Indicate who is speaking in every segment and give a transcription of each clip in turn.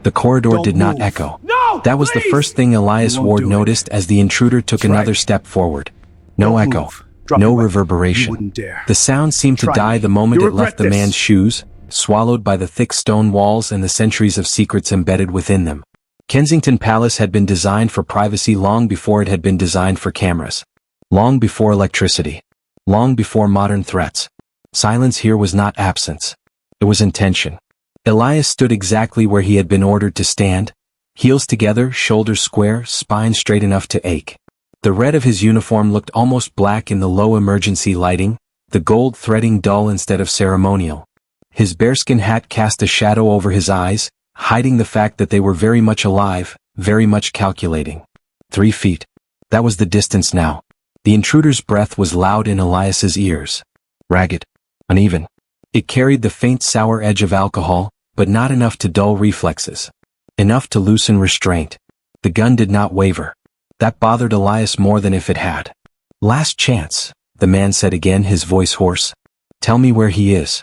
Speaker 1: The corridor
Speaker 2: Don't
Speaker 1: did not
Speaker 2: move.
Speaker 1: echo.
Speaker 2: No!
Speaker 1: That was the
Speaker 2: Please!
Speaker 1: first thing Elias
Speaker 2: You won't
Speaker 1: Ward
Speaker 2: do it.
Speaker 1: noticed as the intruder took
Speaker 2: That's
Speaker 1: another
Speaker 2: right.
Speaker 1: step forward. No
Speaker 2: Don't
Speaker 1: echo.
Speaker 2: move. Drop
Speaker 1: No
Speaker 2: your weapon. You
Speaker 1: reverberation.
Speaker 2: wouldn't dare.
Speaker 1: The sound seemed to
Speaker 2: Try
Speaker 1: die
Speaker 2: me.
Speaker 1: the moment
Speaker 2: You'll
Speaker 1: it left
Speaker 2: regret
Speaker 1: the
Speaker 2: this.
Speaker 1: man's shoes, swallowed by the thick stone walls and the centuries of secrets embedded within them. Kensington Palace had been designed for privacy long before it had been designed for cameras. Long before electricity. Long before modern threats. Silence here was not absence. It was intention. Elias stood exactly where he had been ordered to stand, heels together, shoulders square, spine straight enough to ache. The red of his uniform looked almost black in the low emergency lighting, the gold threading dull instead of ceremonial. His bearskin hat cast a shadow over his eyes, hiding the fact that they were very much alive, very much calculating. 3 feet. That was the distance now. The intruder's breath was loud in Elias's ears. Ragged. Uneven. It carried the faint sour edge of alcohol, but not enough to dull reflexes. Enough to loosen restraint. The gun did not waver. That bothered Elias more than if it had. Last chance, the man said again, his voice hoarse. Tell me where he is.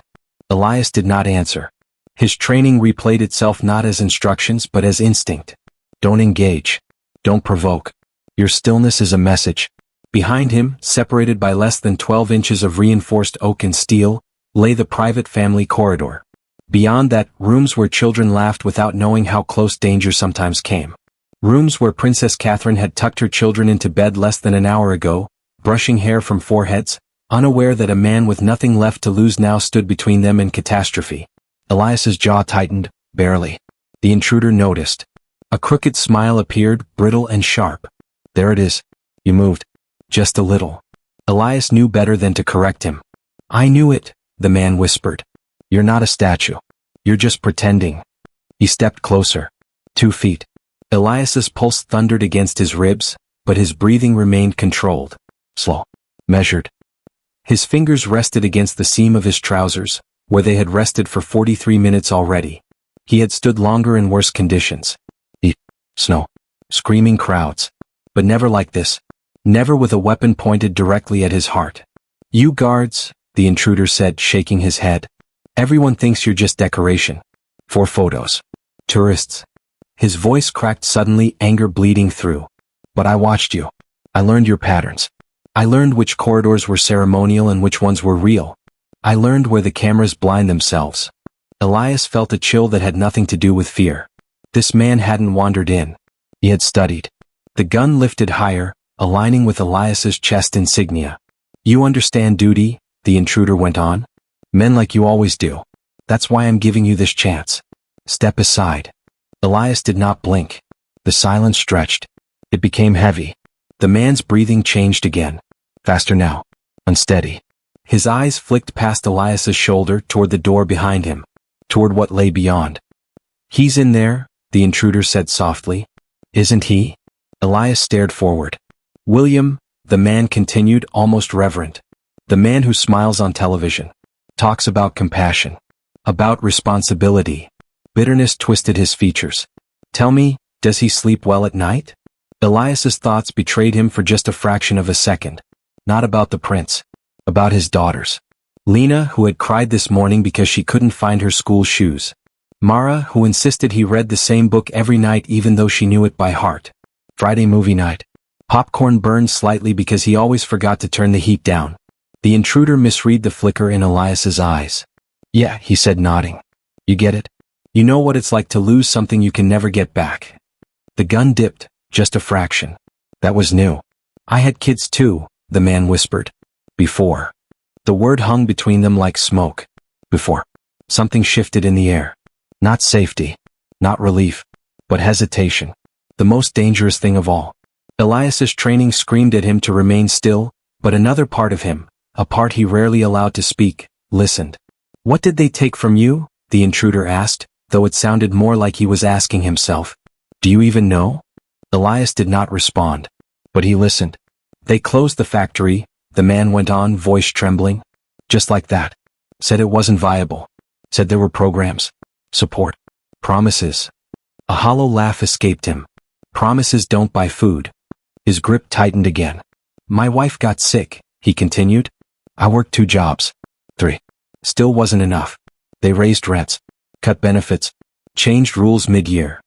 Speaker 1: Elias did not answer. His training replayed itself not as instructions but as instinct. Don't engage. Don't provoke. Your stillness is a message. Behind him, separated by less than 12 inches of reinforced oak and steel, lay the private family corridor. Beyond that, rooms where children laughed without knowing how close danger sometimes came. Rooms where Princess Catherine had tucked her children into bed less than an hour ago, brushing hair from foreheads, unaware that a man with nothing left to lose now stood between them and catastrophe. Elias's jaw tightened, barely. The intruder noticed. A crooked smile appeared, brittle and sharp. There it is. You moved. Just a little. Elias knew better than to correct him. I knew it, the man whispered. You're not a statue. You're just pretending. He stepped closer. 2 feet. Elias's pulse thundered against his ribs, but his breathing remained controlled. Slow. Measured. His fingers rested against the seam of his trousers, where they had rested for 43 minutes already. He had stood longer in worse conditions. Heat. Snow. Screaming crowds. But never like this. Never with a weapon pointed directly at his heart. You guards, the intruder said, shaking his head. Everyone thinks you're just decoration. For photos. Tourists. His voice cracked suddenly, anger bleeding through. But I watched you. I learned your patterns. I learned which corridors were ceremonial and which ones were real. I learned where the cameras blind themselves. Elias felt a chill that had nothing to do with fear. This man hadn't wandered in. He had studied. The gun lifted higher, aligning with Elias's chest insignia. You understand duty, the intruder went on. Men like you always do. That's why I'm giving you this chance. Step aside. Elias did not blink. The silence stretched. It became heavy. The man's breathing changed again. Faster now. Unsteady. His eyes flicked past Elias's shoulder toward the door behind him. Toward what lay beyond. He's in there, the intruder said softly. Isn't he? Elias stared forward. William, the man continued, almost reverent. The man who smiles on television. Talks about compassion. About responsibility. Bitterness twisted his features. Tell me, does he sleep well at night? Elias's thoughts betrayed him for just a fraction of a second. Not about the prince. About his daughters. Lena, who had cried this morning because she couldn't find her school shoes. Mara, who insisted he read the same book every night even though she knew it by heart. Friday movie night. Popcorn burned slightly because he always forgot to turn the heat down. The intruder misread the flicker in Elias's eyes. Yeah, he said, nodding. You get it? You know what it's like to lose something you can never get back. The gun dipped, just a fraction. That was new. I had kids too, the man whispered. Before. The word hung between them like smoke. Before. Something shifted in the air. Not safety. Not relief. But hesitation. The most dangerous thing of all. Elias's training screamed at him to remain still, but another part of him, a part he rarely allowed to speak, listened. What did they take from you? The intruder asked, though it sounded more like he was asking himself. Do you even know? Elias did not respond. But he listened. They closed the factory, the man went on, voice trembling. Just like that. Said it wasn't viable. Said there were programs. Support. Promises. A hollow laugh escaped him. Promises don't buy food. His grip tightened again. My wife got sick, he continued. I worked 2 jobs. 3. Still wasn't enough. They raised rents. Cut benefits. Changed rules mid-year.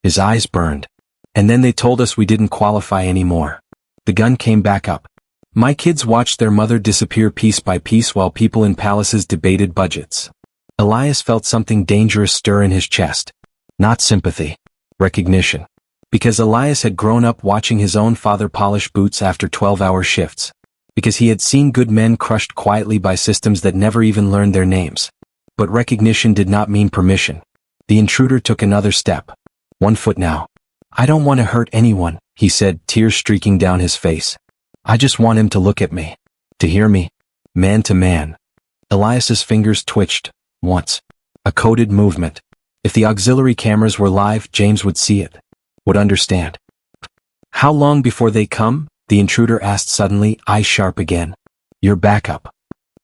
Speaker 1: His eyes burned. And then they told us we didn't qualify anymore. The gun came back up. My kids watched their mother disappear piece by piece while people in palaces debated budgets. Elias felt something dangerous stir in his chest. Not sympathy. Recognition. Because Elias had grown up watching his own father polish boots after 12-hour shifts. Because he had seen good men crushed quietly by systems that never even learned their names. But recognition did not mean permission. The intruder took another step. 1 foot now. I don't want to hurt anyone, he said, tears streaking down his face. I just want him to look at me. To hear me. Man to man. Elias's fingers twitched. Once. A coded movement. If the auxiliary cameras were live, James would see it. Would understand. How long before they come? The intruder asked suddenly, eyes sharp again. Your backup.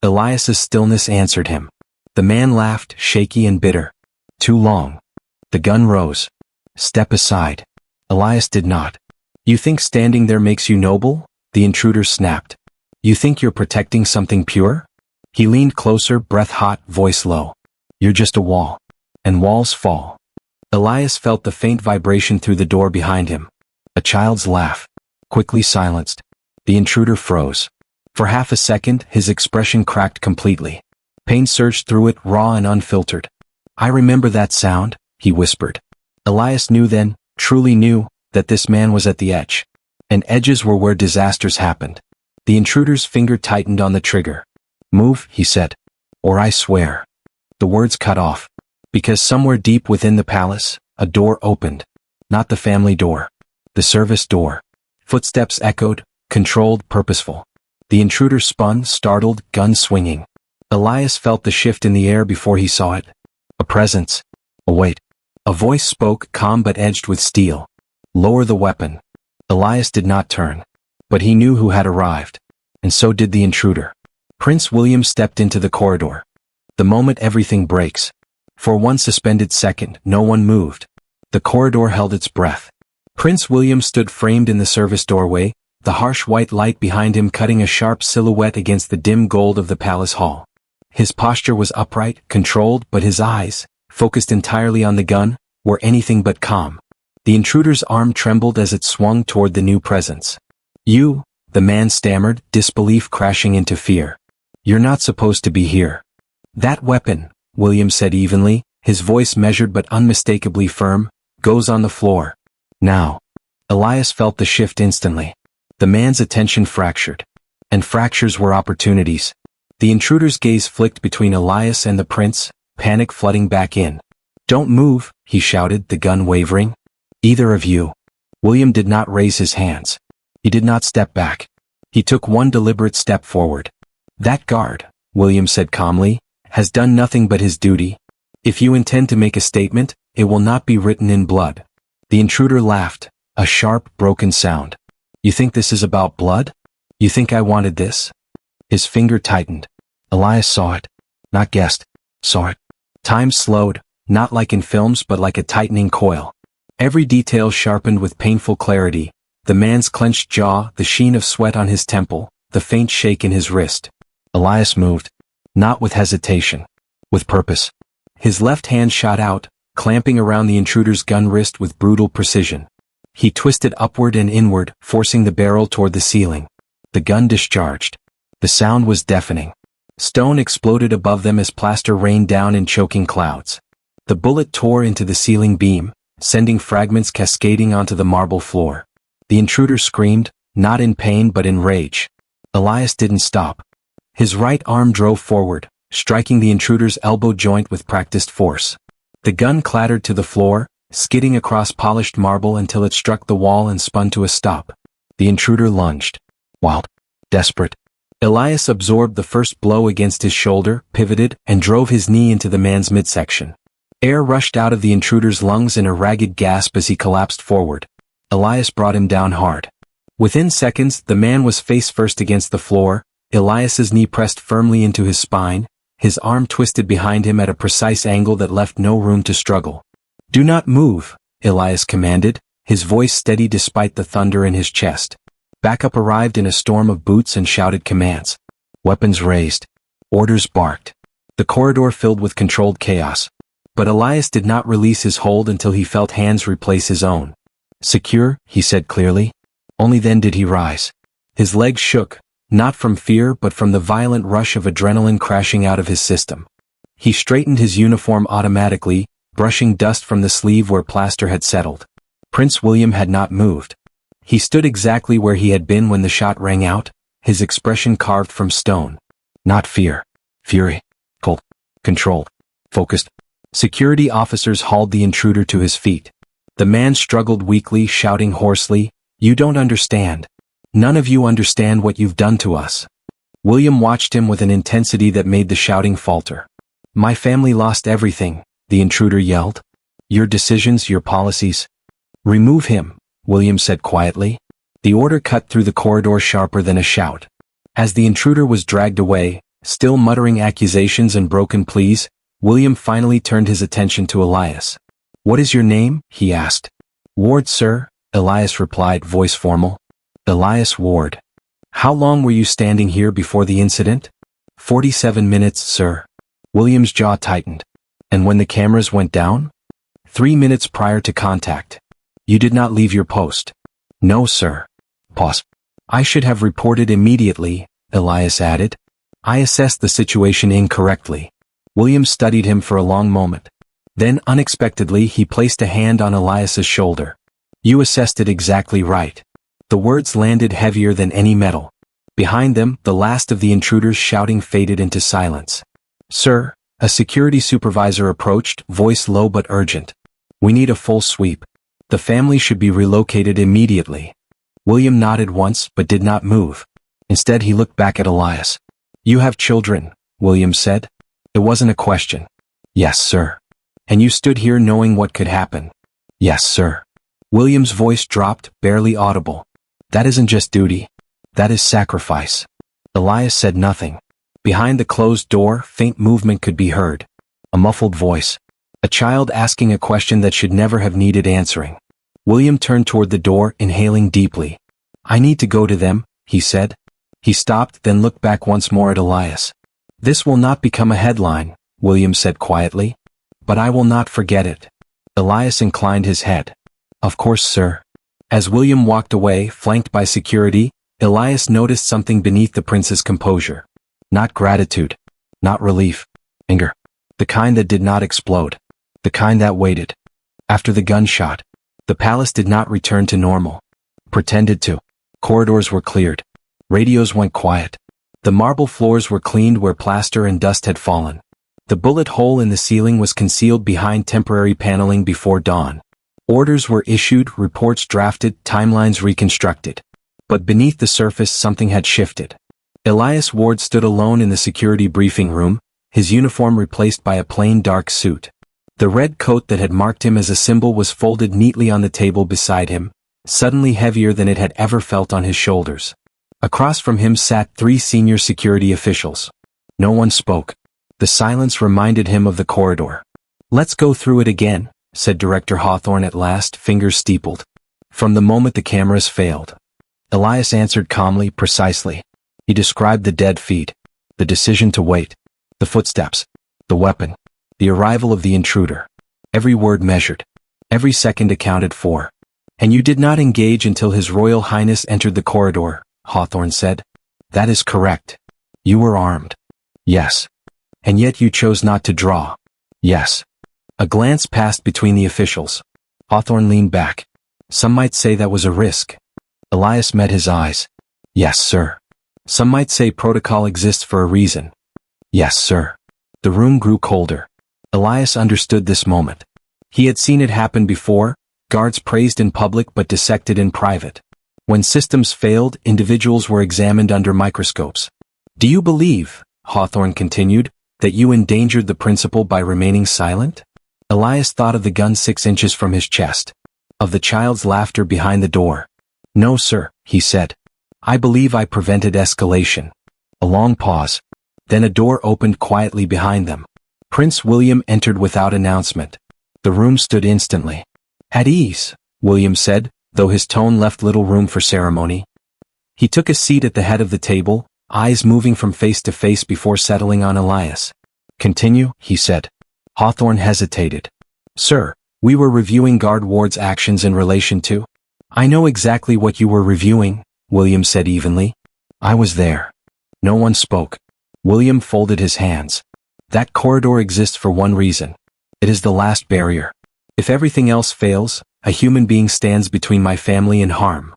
Speaker 1: Elias's stillness answered him. The man laughed, shaky and bitter. Too long. The gun rose. Step aside. Elias did not. You think standing there makes you noble? The intruder snapped. You think you're protecting something pure? He leaned closer, breath hot, voice low. You're just a wall. And walls fall. Elias felt the faint vibration through the door behind him. A child's laugh. Quickly silenced. The intruder froze. For half a second, his expression cracked completely. Pain surged through it, raw and unfiltered. I remember that sound, he whispered. Elias knew then, truly knew, that this man was at the edge. And edges were where disasters happened. The intruder's finger tightened on the trigger. Move, he said. Or I swear. The words cut off. Because somewhere deep within the palace, a door opened. Not the family door. The service door. Footsteps echoed, controlled, purposeful. The intruder spun, startled, gun swinging. Elias felt the shift in the air before he saw it. A presence. A weight. A voice spoke, calm but edged with steel. Lower the weapon. Elias did not turn. But he knew who had arrived. And so did the intruder. Prince William stepped into the corridor. The moment everything breaks. For one suspended second, no one moved. The corridor held its breath. Prince William stood framed in the service doorway, the harsh white light behind him cutting a sharp silhouette against the dim gold of the palace hall. His posture was upright, controlled, but his eyes, focused entirely on the gun, were anything but calm. The intruder's arm trembled as it swung toward the new presence. You, the man stammered, disbelief crashing into fear. You're not supposed to be here. That weapon, William said evenly, his voice measured but unmistakably firm, goes on the floor. Now. Elias felt the shift instantly. The man's attention fractured. And fractures were opportunities. The intruder's gaze flicked between Elias and the prince, panic flooding back in. Don't move, he shouted, the gun wavering. Either of you. William did not raise his hands. He did not step back. He took one deliberate step forward. That guard, William said calmly, has done nothing but his duty. If you intend to make a statement, it will not be written in blood. The intruder laughed, a sharp, broken sound. You think this is about blood? You think I wanted this? His finger tightened. Elias saw it. Not guessed. Saw it. Time slowed, not like in films but like a tightening coil. Every detail sharpened with painful clarity. The man's clenched jaw, the sheen of sweat on his temple, the faint shake in his wrist. Elias moved. Not with hesitation. With purpose. His left hand shot out, clamping around the intruder's gun wrist with brutal precision. He twisted upward and inward, forcing the barrel toward the ceiling. The gun discharged. The sound was deafening. Stone exploded above them as plaster rained down in choking clouds. The bullet tore into the ceiling beam, sending fragments cascading onto the marble floor. The intruder screamed, not in pain but in rage. Elias didn't stop. His right arm drove forward, striking the intruder's elbow joint with practiced force. The gun clattered to the floor, skidding across polished marble until it struck the wall and spun to a stop. The intruder lunged. Wild. Desperate. Elias absorbed the first blow against his shoulder, pivoted, and drove his knee into the man's midsection. Air rushed out of the intruder's lungs in a ragged gasp as he collapsed forward. Elias brought him down hard. Within seconds, the man was face first against the floor, Elias's knee pressed firmly into his spine, his arm twisted behind him at a precise angle that left no room to struggle. Do not move, Elias commanded, his voice steady despite the thunder in his chest. Backup arrived in a storm of boots and shouted commands. Weapons raised. Orders barked. The corridor filled with controlled chaos. But Elias did not release his hold until he felt hands replace his own. "Secure," he said clearly. Only then did he rise. His legs shook, not from fear but from the violent rush of adrenaline crashing out of his system. He straightened his uniform automatically, brushing dust from the sleeve where plaster had settled. Prince William had not moved. He stood exactly where he had been when the shot rang out, his expression carved from stone. Not fear. Fury. Cold. Controlled. Focused. Security officers hauled the intruder to his feet. The man struggled weakly, shouting hoarsely, "You don't understand. None of you understand what you've done to us." William watched him with an intensity that made the shouting falter. "My family lost everything," the intruder yelled. "Your decisions, your policies." "Remove him," William said quietly. The order cut through the corridor sharper than a shout. As the intruder was dragged away, still muttering accusations and broken pleas, William finally turned his attention to Elias. "What is your name?" he asked. "Ward, sir," Elias replied, voice formal. "Elias Ward. How long were you standing here before the incident?" 47 minutes, sir." William's jaw tightened. "And when the cameras went down?" 3 minutes prior to contact. "You did not leave your post?" "No, sir." Pause. "I should have reported immediately," Elias added. "I assessed the situation incorrectly." William studied him for a long moment. Then unexpectedly he placed a hand on Elias's shoulder. "You assessed it exactly right." The words landed heavier than any metal. Behind them, the last of the intruders' shouting faded into silence. "Sir," a security supervisor approached, voice low but urgent. "We need a full sweep. The family should be relocated immediately." William nodded once but did not move. Instead he looked back at Elias. "You have children," William said. It wasn't a question. "Yes, sir." "And you stood here knowing what could happen?" "Yes, sir." William's voice dropped, barely audible. "That isn't just duty. That is sacrifice." Elias said nothing. Behind the closed door, faint movement could be heard. A muffled voice. A child asking a question that should never have needed answering. William turned toward the door, inhaling deeply. "I need to go to them," he said. He stopped, then looked back once more at Elias. "This will not become a headline," William said quietly. "But I will not forget it." Elias inclined his head. "Of course, sir." As William walked away, flanked by security, Elias noticed something beneath the prince's composure. Not gratitude. Not relief. Anger. The kind that did not explode. The kind that waited. After the gunshot, the palace did not return to normal. Pretended to. Corridors were cleared. Radios went quiet. The marble floors were cleaned where plaster and dust had fallen. The bullet hole in the ceiling was concealed behind temporary paneling before dawn. Orders were issued, reports drafted, timelines reconstructed. But beneath the surface something had shifted. Elias Ward stood alone in the security briefing room, his uniform replaced by a plain dark suit. The red coat that had marked him as a symbol was folded neatly on the table beside him, suddenly heavier than it had ever felt on his shoulders. Across from him sat 3 senior security officials. No one spoke. The silence reminded him of the corridor. "Let's go through it again," said Director Hawthorne at last, fingers steepled. "From the moment the cameras failed." Elias answered calmly, precisely. He described the dead feet, the decision to wait, the footsteps, the weapon, the arrival of the intruder. Every word measured, every second accounted for. "And you did not engage until His Royal Highness entered the corridor," Hawthorne said. "That is correct. You were armed." "Yes." "And yet you chose not to draw." "Yes." A glance passed between the officials. Hawthorne leaned back. "Some might say that was a risk." Elias met his eyes. "Yes, sir." "Some might say protocol exists for a reason." "Yes, sir." The room grew colder. Elias understood this moment. He had seen it happen before, guards praised in public but dissected in private. When systems failed, individuals were examined under microscopes. "Do you believe," Hawthorne continued, "that you endangered the principal by remaining silent?" Elias thought of the gun 6 inches from his chest. Of the child's laughter behind the door. "No, sir," he said. "I believe I prevented escalation." A long pause. Then a door opened quietly behind them. Prince William entered without announcement. The room stood instantly. "At ease," William said, though his tone left little room for ceremony. He took a seat at the head of the table, eyes moving from face to face before settling on Elias. "Continue," he said. Hawthorne hesitated. Sir, we were reviewing Guard Ward's actions in relation to... I know exactly what you were reviewing, William said evenly. I was there. No one spoke. William folded his hands. That corridor exists for one reason. It is the last barrier. If everything else fails, a human being stands between my family and harm.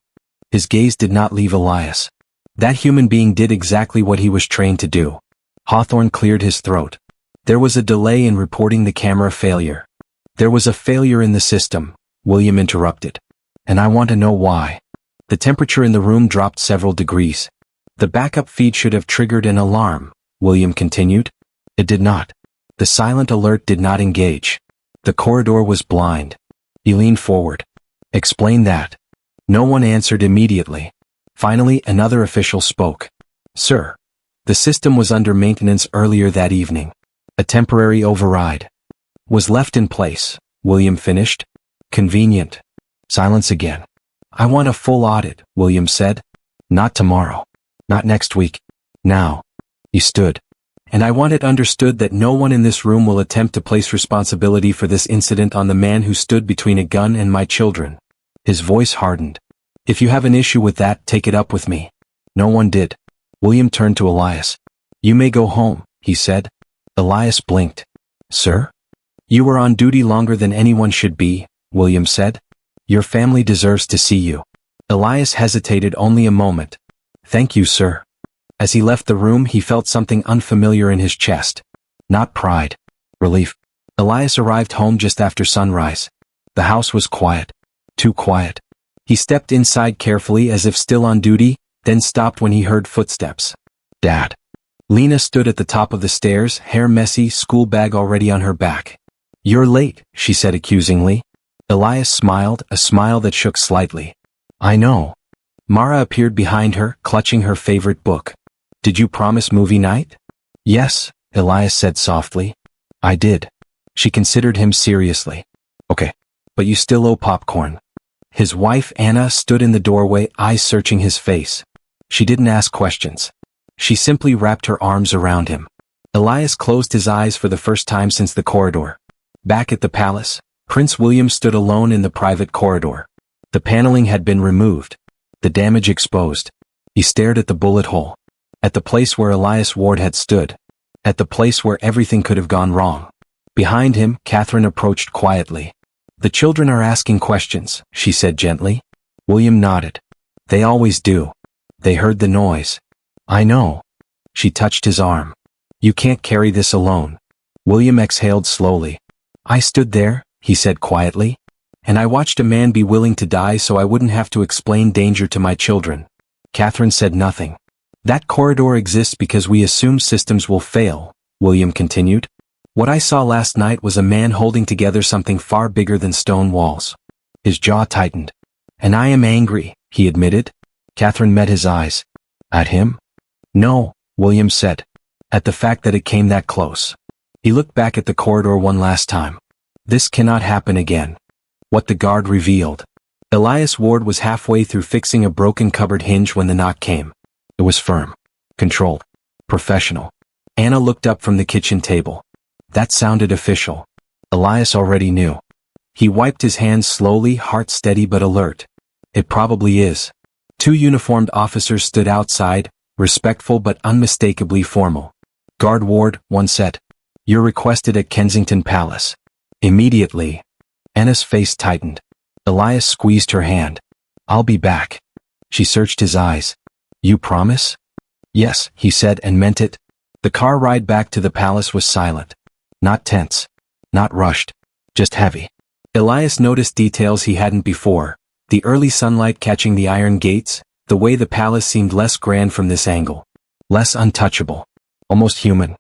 Speaker 1: His gaze did not leave Elias. That human being did exactly what he was trained to do. Hawthorne cleared his throat. There was a delay in reporting the camera failure. There was a failure in the system, William interrupted. And I want to know why. The temperature in the room dropped several degrees. The backup feed should have triggered an alarm, William continued. It did not. The silent alert did not engage. The corridor was blind. He leaned forward. Explain that. No one answered immediately. Finally, another official spoke. Sir, the system was under maintenance earlier that evening. A temporary override was left in place, William finished. Convenient. Silence again. I want a full audit, William said. Not tomorrow. Not next week. Now. He stood. And I want it understood that no one in this room will attempt to place responsibility for this incident on the man who stood between a gun and my children. His voice hardened. If you have an issue with that, take it up with me. No one did. William turned to Elias. You may go home, he said. Elias blinked. Sir? You were on duty longer than anyone should be, William said. Your family deserves to see you. Elias hesitated only a moment. Thank you, sir. As he left the room, he felt something unfamiliar in his chest. Not pride. Relief. Elias arrived home just after sunrise. The house was quiet. Too quiet. He stepped inside carefully as if still on duty, then stopped when he heard footsteps. Dad. Lena stood at the top of the stairs, hair messy, school bag already on her back. You're late, she said accusingly. Elias smiled, a smile that shook slightly. I know. Mara appeared behind her, clutching her favorite book. Did you promise movie night? Yes, Elias said softly. I did. She considered him seriously. Okay. But you still owe popcorn. His wife Anna stood in the doorway, eyes searching his face. She didn't ask questions. She simply wrapped her arms around him. Elias closed his eyes for the first time since the corridor. Back at the palace, Prince William stood alone in the private corridor. The paneling had been removed. The damage exposed. He stared at the bullet hole. At the place where Elias Ward had stood. At the place where everything could have gone wrong. Behind him, Catherine approached quietly. The children are asking questions, she said gently. William nodded. They always do. They heard the noise. I know. She touched his arm. You can't carry this alone. William exhaled slowly. I stood there, he said quietly. And I watched a man be willing to die so I wouldn't have to explain danger to my children. Catherine said nothing. That corridor exists because we assume systems will fail, William continued. What I saw last night was a man holding together something far bigger than stone walls. His jaw tightened. And I am angry, he admitted. Catherine met his eyes. At him? No, William said. At the fact that it came that close. He looked back at the corridor one last time. This cannot happen again. What the guard revealed. Elias Ward was halfway through fixing a broken cupboard hinge when the knock came. It was firm. Controlled. Professional. Anna looked up from the kitchen table. That sounded official. Elias already knew. He wiped his hands slowly, heart steady but alert. It probably is. Two uniformed officers stood outside, respectful but unmistakably formal. Guard Ward, one said. You're requested at Kensington Palace. Immediately. Anna's face tightened. Elias squeezed her hand. I'll be back. She searched his eyes. You promise? Yes, he said and meant it. The car ride back to the palace was silent. Not tense. Not rushed. Just heavy. Elias noticed details he hadn't before. The early sunlight catching the iron gates, the way the palace seemed less grand from this angle. Less untouchable. Almost human.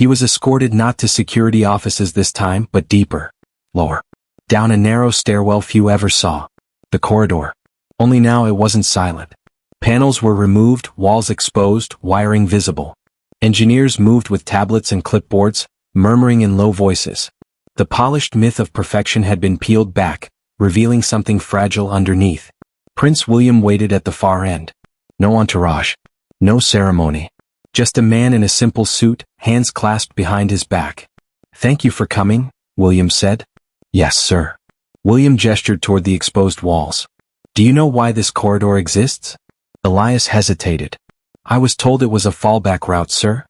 Speaker 1: He was escorted not to security offices this time, but deeper. Lower. Down a narrow stairwell few ever saw. The corridor. Only now it wasn't silent. Panels were removed, walls exposed, wiring visible. Engineers moved with tablets and clipboards, murmuring in low voices. The polished myth of perfection had been peeled back, revealing something fragile underneath. Prince William waited at the far end. No entourage. No ceremony. Just a man in a simple suit, hands clasped behind his back. "Thank you for coming," William said. "Yes, sir." William gestured toward the exposed walls. "Do you know why this corridor exists?" Elias hesitated. "I was told it was a fallback route, sir."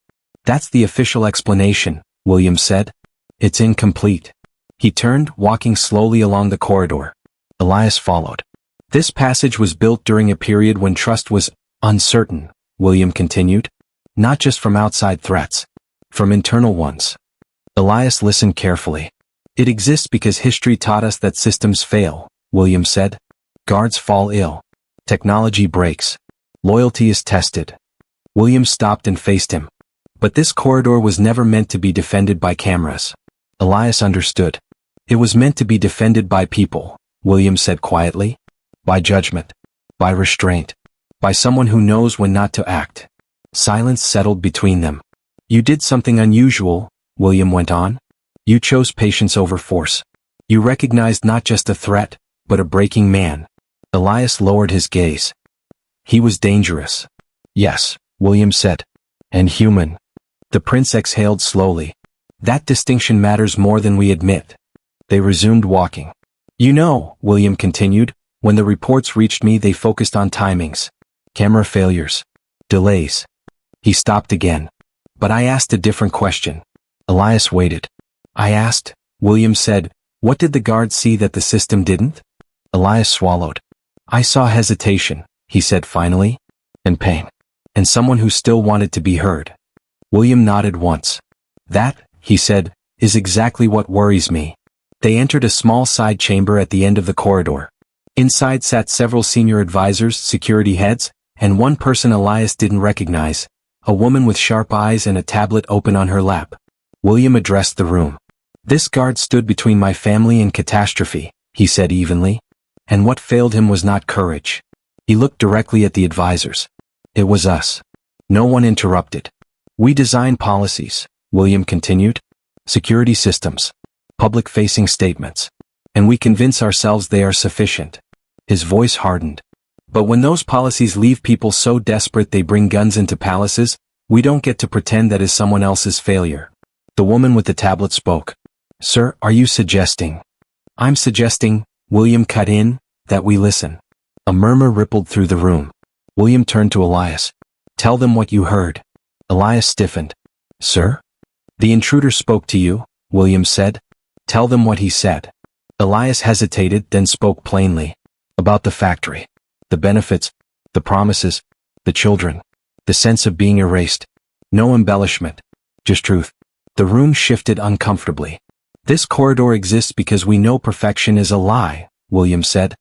Speaker 1: "That's the official explanation," William said. "It's incomplete." He turned, walking slowly along the corridor. Elias followed. "This passage was built during a period when trust was uncertain," William continued. "Not just from outside threats. From internal ones." Elias listened carefully. "It exists because history taught us that systems fail," William said. "Guards fall ill. Technology breaks. Loyalty is tested." William stopped and faced him. "But this corridor was never meant to be defended by cameras." Elias understood. "It was meant to be defended by people," William said quietly. "By judgment. By restraint. By someone who knows when not to act." Silence settled between them. "You did something unusual," William went on. "You chose patience over force. You recognized not just a threat, but a breaking man." Elias lowered his gaze. "He was dangerous." "Yes," William said. "And human." The prince exhaled slowly. "That distinction matters more than we admit." They resumed walking. "You know," William continued, "when the reports reached me they focused on timings. Camera failures. Delays." He stopped again. "But I asked a different question." Elias waited. "I asked," William said, "what did the guards see that the system didn't?" Elias swallowed. "I saw hesitation," he said finally. "And pain. And someone who still wanted to be heard." William nodded once. "That," he said, "is exactly what worries me." They entered a small side chamber at the end of the corridor. Inside sat several senior advisors, security heads, and one person Elias didn't recognize, a woman with sharp eyes and a tablet open on her lap. William addressed the room. "This guard stood between my family and catastrophe," he said evenly. "And what failed him was not courage." He looked directly at the advisors. "It was us." No one interrupted. "We design policies," William continued. "Security systems. Public-facing statements. And we convince ourselves they are sufficient." His voice hardened. "But when those policies leave people so desperate they bring guns into palaces, we don't get to pretend that is someone else's failure." The woman with the tablet spoke. "Sir, are you suggesting?" "I'm suggesting," William cut in, "that we listen." A murmur rippled through the room. William turned to Elias. "Tell them what you heard." Elias stiffened. "Sir?" "The intruder spoke to you," William said. "Tell them what he said." Elias hesitated, then spoke plainly. "About the factory. The benefits. The promises. The children. The sense of being erased. No embellishment. Just truth." The room shifted uncomfortably. "This corridor exists because we know perfection is a lie," William said.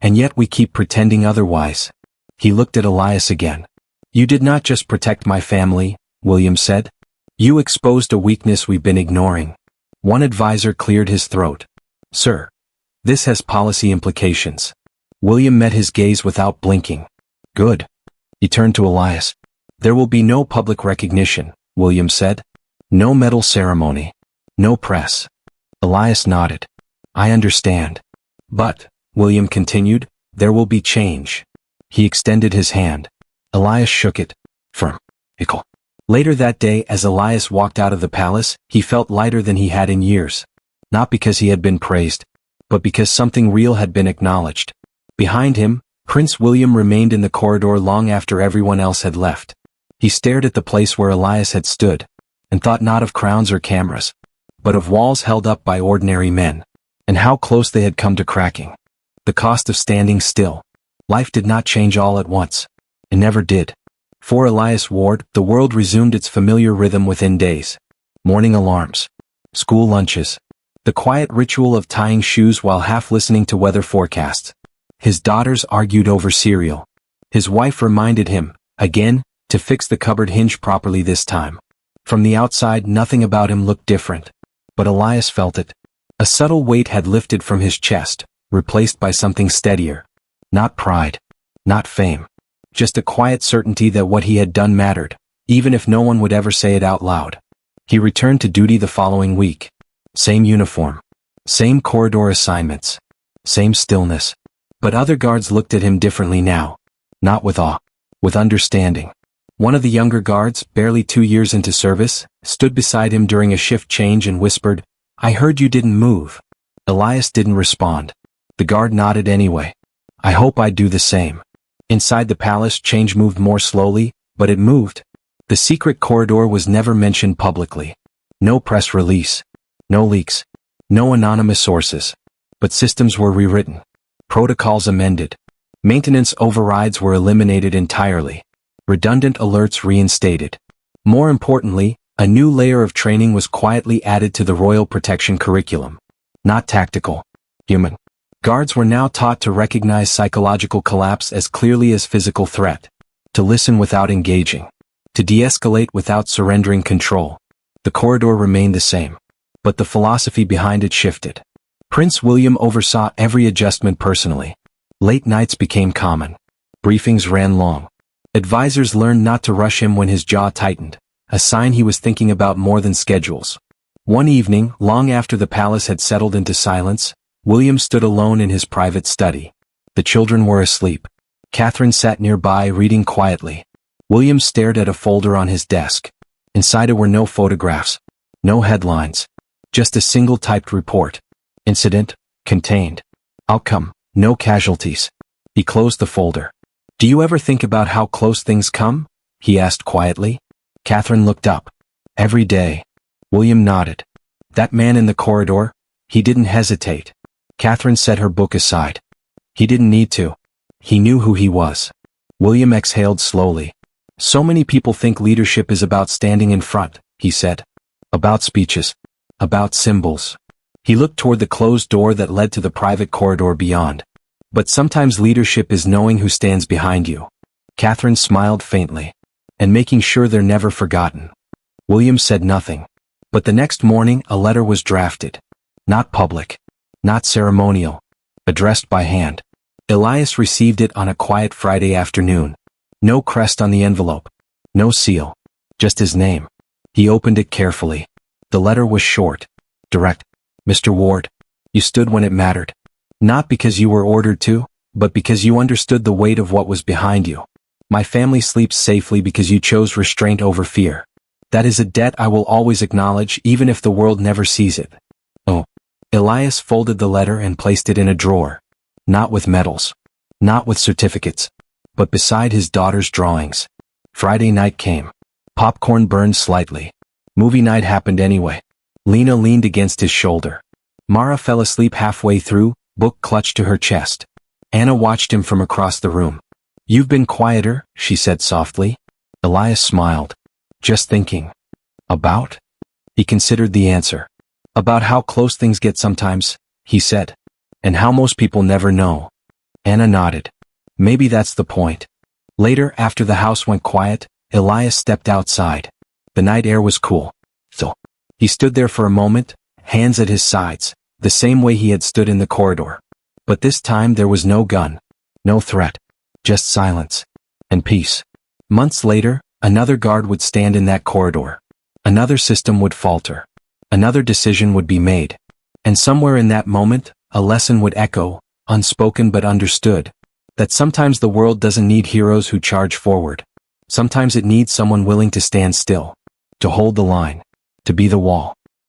Speaker 1: "And yet we keep pretending otherwise." He looked at Elias again. "You did not just protect my family," William said. "You exposed a weakness we've been ignoring." One advisor cleared his throat. "Sir, this has policy implications." William met his gaze without blinking. "Good." He turned to Elias. "There will be no public recognition," William said. "No medal ceremony. No press." Elias nodded. "I understand." "But," William continued, "there will be change." He extended his hand. Elias shook it. Firm. Ickle. Later that day, as Elias walked out of the palace, he felt lighter than he had in years. Not because he had been praised, but because something real had been acknowledged. Behind him, Prince William remained in the corridor long after everyone else had left. He stared at the place where Elias had stood, and thought not of crowns or cameras, but of walls held up by ordinary men, and how close they had come to cracking. The cost of standing still. Life did not change all at once. It never did. For Elias Ward, the world resumed its familiar rhythm within days. Morning alarms. School lunches. The quiet ritual of tying shoes while half listening to weather forecasts. His daughters argued over cereal. His wife reminded him, again, to fix the cupboard hinge properly this time. From the outside, nothing about him looked different. But Elias felt it. A subtle weight had lifted from his chest, replaced by something steadier. Not pride. Not fame. Just a quiet certainty that what he had done mattered, even if no one would ever say it out loud. He returned to duty the following week. Same uniform. Same corridor assignments. Same stillness. But other guards looked at him differently now. Not with awe. With understanding. One of the younger guards, barely 2 years into service, stood beside him during a shift change and whispered, "I heard you didn't move." Elias didn't respond. The guard nodded anyway. "I hope I'd do the same." Inside the palace, change moved more slowly, but it moved. The secret corridor was never mentioned publicly. No press release. No leaks. No anonymous sources. But systems were rewritten. Protocols amended. Maintenance overrides were eliminated entirely. Redundant alerts reinstated. More importantly, a new layer of training was quietly added to the royal protection curriculum. Not tactical. Human. Guards were now taught to recognize psychological collapse as clearly as physical threat. To listen without engaging. To de-escalate without surrendering control. The corridor remained the same. But the philosophy behind it shifted. Prince William oversaw every adjustment personally. Late nights became common. Briefings ran long. Advisors learned not to rush him when his jaw tightened, a sign he was thinking about more than schedules. One evening, long after the palace had settled into silence, William stood alone in his private study. The children were asleep. Catherine sat nearby reading quietly. William stared at a folder on his desk. Inside it were no photographs, no headlines, just a single typed report. Incident, contained. Outcome, no casualties. He closed the folder. "Do you ever think about how close things come?" he asked quietly. Catherine looked up. "Every day." William nodded. "That man in the corridor?" He didn't hesitate. Catherine set her book aside. He didn't need to. He knew who he was. William exhaled slowly. "So many people think leadership is about standing in front," he said. "About speeches. About symbols." He looked toward the closed door that led to the private corridor beyond. "But sometimes leadership is knowing who stands behind you." Catherine smiled faintly. "And making sure they're never forgotten." William said nothing. But the next morning a letter was drafted. Not public. Not ceremonial. Addressed by hand. Elias received it on a quiet Friday afternoon. No crest on the envelope. No seal. Just his name. He opened it carefully. The letter was short. Direct. "Mr. Ward, you stood when it mattered. Not because you were ordered to, but because you understood the weight of what was behind you. My family sleeps safely because you chose restraint over fear. That is a debt I will always acknowledge even if the world never sees it." Oh. Elias folded the letter and placed it in a drawer. Not with medals. Not with certificates. But beside his daughter's drawings. Friday night came. Popcorn burned slightly. Movie night happened anyway. Lena leaned against his shoulder. Mara fell asleep halfway through, book clutched to her chest. Anna watched him from across the room. "You've been quieter," she said softly. Elias smiled. "Just thinking." "About?" He considered the answer. "About how close things get sometimes," he said. "And how most people never know." Anna nodded. "Maybe that's the point." Later, after the house went quiet, Elias stepped outside. The night air was cool. So, he stood there for a moment, hands at his sides, the same way he had stood in the corridor. But this time there was no gun, no threat, just silence and peace. Months later, another guard would stand in that corridor. Another system would falter. Another decision would be made. And somewhere in that moment, a lesson would echo, unspoken but understood, that sometimes the world doesn't need heroes who charge forward. Sometimes it needs someone willing to stand still, to hold the line, to be the wall.